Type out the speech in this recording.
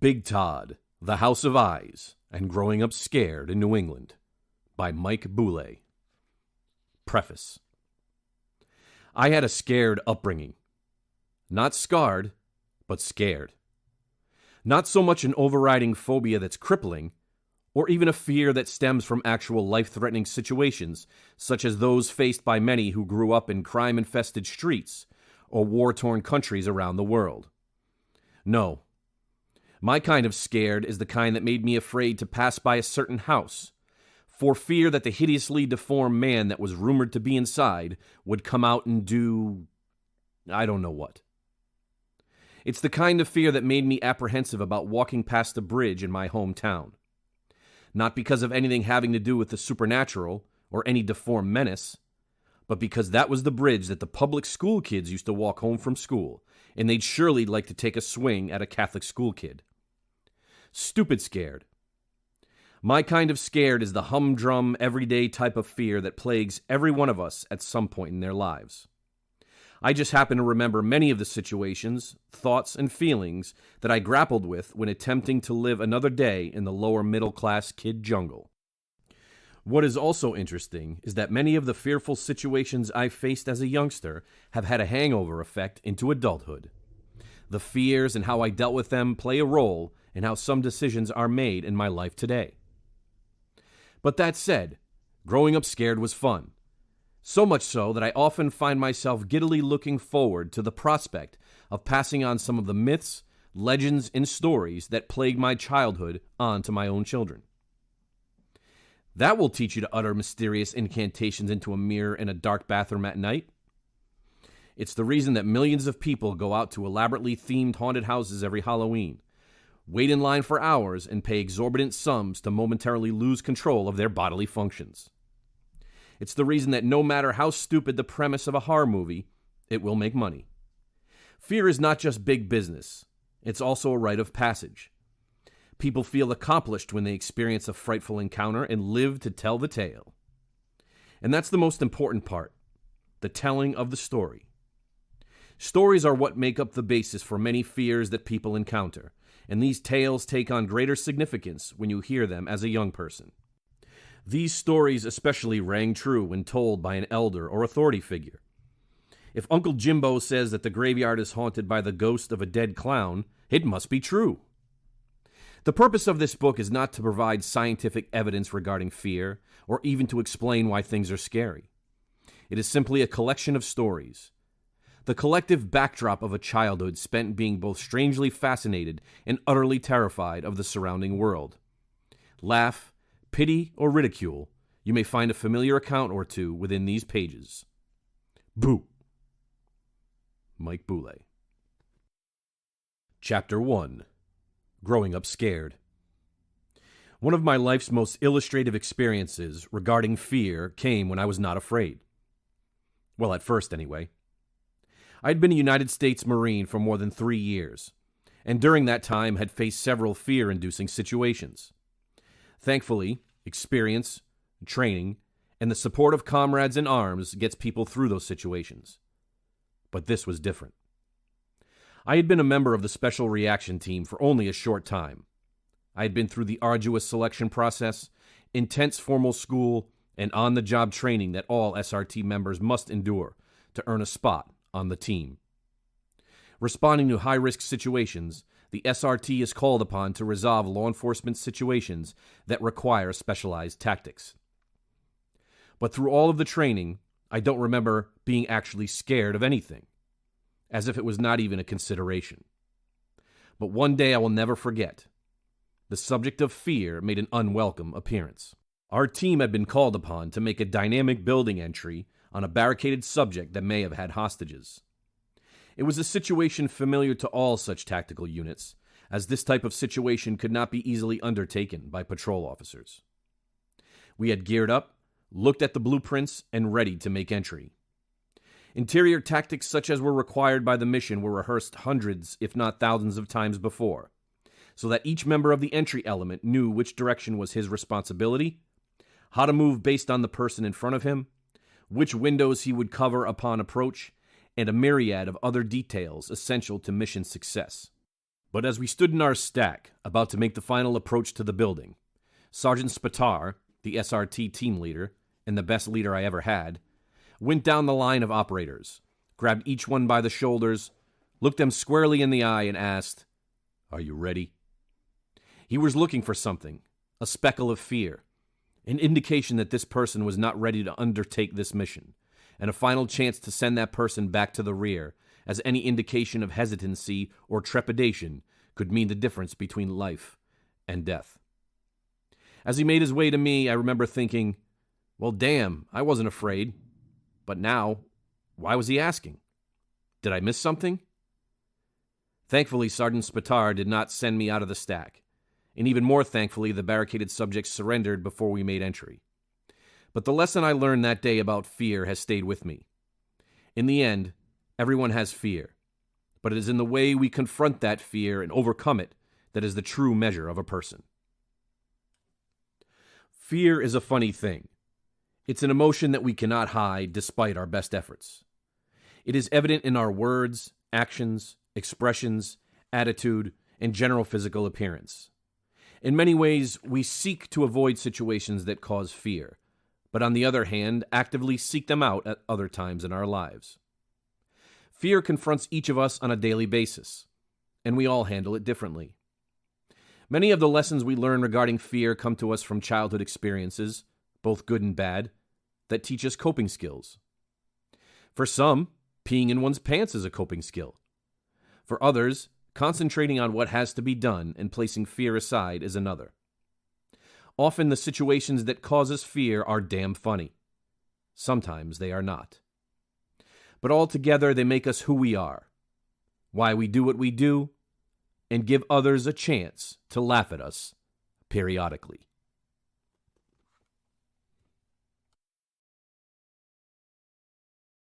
Big Todd, The House of Eyes, and Growing Up Scared in New England by Mike Bouley. Preface. I had a scared upbringing. Not scarred, but scared. Not so much an overriding phobia that's crippling, or even a fear that stems from actual life-threatening situations, such as those faced by many who grew up in crime-infested streets or war-torn countries around the world. No. My kind of scared is the kind that made me afraid to pass by a certain house, for fear that the hideously deformed man that was rumored to be inside would come out and do I don't know what. It's the kind of fear that made me apprehensive about walking past a bridge in my hometown. Not because of anything having to do with the supernatural or any deformed menace, but because that was the bridge that the public school kids used to walk home from school, and they'd surely like to take a swing at a Catholic school kid. Stupid scared. My kind of scared is the humdrum, everyday type of fear that plagues every one of us at some point in their lives. I just happen to remember many of the situations, thoughts, and feelings that I grappled with when attempting to live another day in the lower middle-class kid jungle. What is also interesting is that many of the fearful situations I faced as a youngster have had a hangover effect into adulthood. The fears and how I dealt with them play a role in how some decisions are made in my life today. But that said, growing up scared was fun. So much so that I often find myself giddily looking forward to the prospect of passing on some of the myths, legends, and stories that plagued my childhood on to my own children. That will teach you to utter mysterious incantations into a mirror in a dark bathroom at night. It's the reason that millions of people go out to elaborately themed haunted houses every Halloween, wait in line for hours, and pay exorbitant sums to momentarily lose control of their bodily functions. It's the reason that no matter how stupid the premise of a horror movie, it will make money. Fear is not just big business. It's also a rite of passage. People feel accomplished when they experience a frightful encounter and live to tell the tale. And that's the most important part, the telling of the story. Stories are what make up the basis for many fears that people encounter, and these tales take on greater significance when you hear them as a young person. These stories especially rang true when told by an elder or authority figure. If Uncle Jimbo says that the graveyard is haunted by the ghost of a dead clown, it must be true. The purpose of this book is not to provide scientific evidence regarding fear, or even to explain why things are scary. It is simply a collection of stories. The collective backdrop of a childhood spent being both strangely fascinated and utterly terrified of the surrounding world. Laugh, pity, or ridicule, you may find a familiar account or two within these pages. Boo. Mike Bouley. Chapter 1. Growing Up Scared. One of my life's most illustrative experiences regarding fear came when I was not afraid. Well, at first, anyway. I'd been a United States Marine for more than 3 years, and during that time had faced several fear-inducing situations. Thankfully, experience, training, and the support of comrades in arms gets people through those situations. But this was different. I had been a member of the Special Reaction Team for only a short time. I had been through the arduous selection process, intense formal school, and on-the-job training that all SRT members must endure to earn a spot on the team. Responding to high-risk situations, the SRT is called upon to resolve law enforcement situations that require specialized tactics. But through all of the training, I don't remember being actually scared of anything, as if it was not even a consideration. But one day I will never forget. The subject of fear made an unwelcome appearance. Our team had been called upon to make a dynamic building entry on a barricaded subject that may have had hostages. It was a situation familiar to all such tactical units, as this type of situation could not be easily undertaken by patrol officers. We had geared up, looked at the blueprints, and ready to make entry. Interior tactics such as were required by the mission were rehearsed hundreds, if not thousands of times before, so that each member of the entry element knew which direction was his responsibility, how to move based on the person in front of him, which windows he would cover upon approach, and a myriad of other details essential to mission success. But as we stood in our stack, about to make the final approach to the building, Sergeant Spatar, the SRT team leader, and the best leader I ever had, went down the line of operators, grabbed each one by the shoulders, looked them squarely in the eye, and asked, "Are you ready?" He was looking for something, a speckle of fear, an indication that this person was not ready to undertake this mission, and a final chance to send that person back to the rear, as any indication of hesitancy or trepidation could mean the difference between life and death. As he made his way to me, I remember thinking, well, damn, I wasn't afraid. But now, why was he asking? Did I miss something? Thankfully, Sergeant Spatar did not send me out of the stack, and even more thankfully, the barricaded subjects surrendered before we made entry. But the lesson I learned that day about fear has stayed with me. In the end, everyone has fear, but it is in the way we confront that fear and overcome it that is the true measure of a person. Fear is a funny thing. It's an emotion that we cannot hide despite our best efforts. It is evident in our words, actions, expressions, attitude, and general physical appearance. In many ways, we seek to avoid situations that cause fear, but on the other hand, actively seek them out at other times in our lives. Fear confronts each of us on a daily basis, and we all handle it differently. Many of the lessons we learn regarding fear come to us from childhood experiences, both good and bad, that teach us coping skills. For some, peeing in one's pants is a coping skill. For others, concentrating on what has to be done and placing fear aside is another. Often the situations that cause us fear are damn funny. Sometimes they are not. But altogether they make us who we are, why we do what we do, and give others a chance to laugh at us periodically.